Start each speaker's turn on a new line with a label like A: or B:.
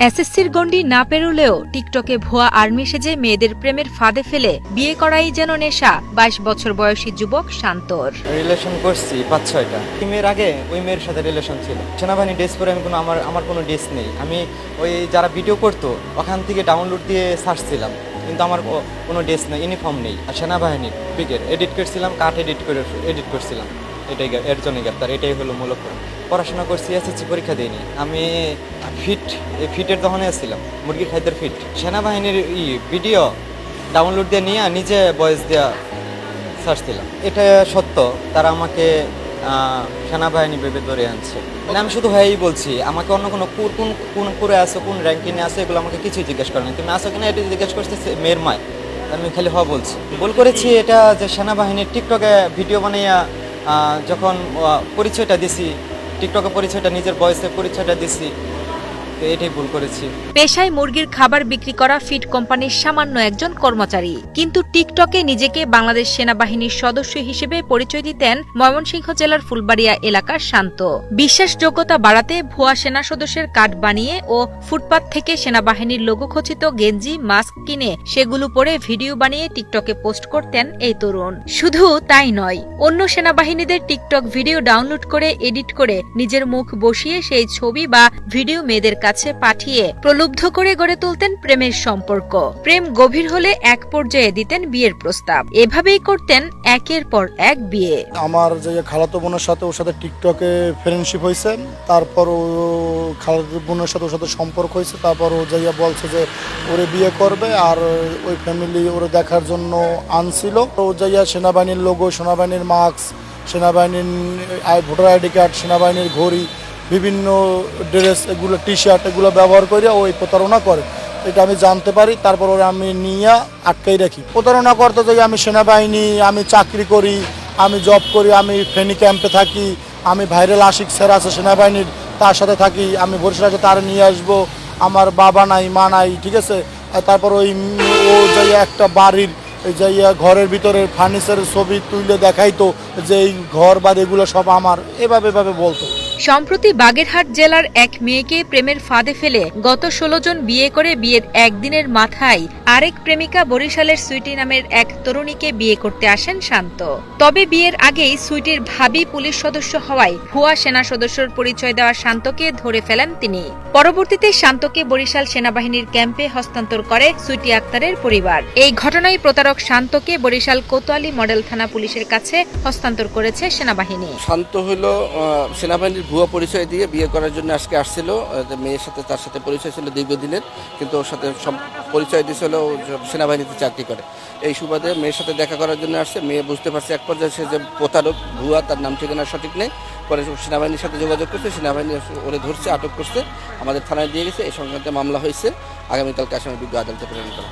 A: এসএসসির গণ্ডি না পেরুলেও টিকটকে ভুয়া আর্মি সেজে মেয়েদের প্রেমের ফাঁদে ফেলে বিয়ে করাই যেন নেশা 22 বছর বয়সী যুবক শান্তর।
B: রিলেশন করছি 5-6টা। মেয়ের আগে ওই মেয়ের সাথে রিলেশন ছিল। সেনাবাহিনী ড্রেস পরে আমি আমার কোনো ড্রেস নেই। আমি ওই যারা ভিডিও করতো ওখান থেকে ডাউনলোড দিয়ে সার্চছিলাম, কিন্তু আমার কোনো ড্রেস নেই, ইউনিফর্ম নেই। আর সেনাবাহিনীর পিকের এডিট করছিলাম, কাট এডিট করছিলাম, এটাই এর জন্য গ্রেপ্তার। এটাই হলো মূলত। পড়াশোনা করছি, এসএসসি পরীক্ষা দিইনি। আমি ফিটের দোকানে এসেছিলাম, মুরগির খাদ্যের ফিট। সেনাবাহিনীর ভিডিও ডাউনলোড দিয়ে নিয়ে নিজে ভয়েস দেওয়া সার্চ দিলাম। এটা সত্য, তারা আমাকে সেনাবাহিনী ভেবে ধরে আনছে। মানে আমি শুধু হ্যাঁই বলছি, আমাকে অন্য কোন করে আসো, কোন র্যাঙ্কিংয়ে আসো, এগুলো আমাকে কিছুই জিজ্ঞেস করেনি। তুমি আসো কিনা এটা জিজ্ঞেস করছে মেয়ের মায়, আমি খালি হওয়া বলছি। ভুল করেছি এটা যে সেনাবাহিনীর টিকটকে ভিডিও বানাইয়া যখন পরিচয়টা দিছি, টিকটকে পরিচয়টা, নিজের বয়সে পরিচয়টা দিছি, এটাই ভুল করেছি।
A: পেশায় মুরগির খাবার বিক্রি করা ফিড কোম্পানির সামান্য একজন কর্মচারী, কিন্তু টিকটকে নিজেকে বাংলাদেশ সেনাবাহিনীর সদস্য হিসেবে পরিচয় দিতেন ময়মনসিংহ জেলার ফুলবাড়িয়া এলাকার শান্ত। বিশ্বাসযোগ্যতা বাড়াতে ভুয়া সেনা সদস্যের কার্ড বানিয়ে ও ফুটপাত থেকে সেনাবাহিনীর লোগো খচিত গেঞ্জি, মাস্ক কিনে সেগুলো পরে ভিডিও বানিয়ে টিকটকে পোস্ট করতেন এই তরুণ। শুধু তাই নয়, অন্য সেনাবাহিনীদের টিকটক ভিডিও ডাউনলোড করে এডিট করে নিজের মুখ বসিয়ে সেই ছবি বা ভিডিও মেয়েদের কাছে পাঠিয়ে প্রলুব্ধ করে গড়ে তুলতেন প্রেমের সম্পর্ক। প্রেম গভীর হলে এক পর্যায়ে দিতেন বিয়ের প্রস্তাব। এভাবেই করতেন একের পর এক বিয়ে।
C: আমার যে খালাতো বোনের সাথে ওর সাথে টিকটকে ফ্রেন্ডশিপ হয়েছে, তারপর ও খালাতো বোনের সাথে ওর সাথে সম্পর্ক হয়েছে, তারপর ও যাইয়া বলছে যে ওরে বিয়ে করবে, আর ওই ফ্যামিলি ওরে দেখার জন্য আনছিল। ও যাইয়া সেনাবাহিনীর লোগো, সেনাবাহিনীর মাস্ক, সেনাবাহিনীর ভোটার আইডি কার্ড, সেনাবাহিনীর ঘড়ি, বিভিন্ন ড্রেস, এগুলো টি শার্ট, এগুলো ব্যবহার করে ওই প্রতারণা করে। এটা আমি জানতে পারি, তারপর ওরা আমি নিয়ে আটকাই রাখি। প্রতারণা করতে যাই আমি সেনাবাহিনী, আমি চাকরি করি, আমি জব করি, আমি ফেনী ক্যাম্পে থাকি, আমি ভাইরাল আশিক স্যার আছে সেনাবাহিনীর, তার সাথে থাকি, আমি বরিশালে তার নিয়ে আসবো, আমার বাবা নাই, মা নাই, ঠিক আছে। তারপর ও যাইয়া একটা বাড়ির যাইয়া ঘরের ভিতরে ফার্নিচারের ছবি তুলে দেখাইতো যে এই ঘর বা এগুলো সব আমার, এভাবে বলতো।
A: সম্প্রতি বাগেরহাট জেলার এক মেয়েকে প্রেমের ফাঁদে ফেলে গত 16 জন বিয়ে করে বিয়ের একদিনের মাথায় আরেক প্রেমিকা বরিশালের সুইটি নামের এক তরুণীকে বিয়ে করতে আসেন শান্ত। তবে বিয়ের আগেই সুইটির ভাবি পুলিশ সদস্য হওয়ায় ভুয়া সেনা সদস্যর পরিচয় দেওয়া শান্তকে ধরে ফেলেন তিনি। পরবর্তীতে শান্তকে বরিশাল সেনাবাহিনীর ক্যাম্পে হস্তান্তর করে সুইটি আক্তারের পরিবার। এই ঘটনায় প্রতারক শান্তকে বরিশাল কোতোয়ালি মডেল থানা পুলিশের কাছে হস্তান্তর করেছে সেনাবাহিনী।
D: শান্ত হইল সেনাবাহিনীর ভুয়া পরিচয় দিয়ে বিয়ে করার জন্য আজকে আসছিল। মেয়ের সাথে তার সাথে পরিচয় ছিল দীর্ঘদিনের, কিন্তু ওর সাথে পরিচয় দিয়েছিল সেনাবাহিনীতে চাকরি করে। এই সুবাদে মেয়ের সাথে দেখা করার জন্য আসছে। মেয়ে বুঝতে পারছে এক পর্যায়ে সে যে প্রতারক, ভুয়া, তার নাম ঠিকানা সঠিক নেই। পরে সেনাবাহিনীর সাথে যোগাযোগ করছে, সেনাবাহিনী ওরে ধরছে, আটক করছে, আমাদের থানায় দিয়ে গেছে। এই সংক্রান্তে মামলা হয়েছে। আগামীকালকে আসামি বিজ্ঞ আদালতে প্রেরণ করা।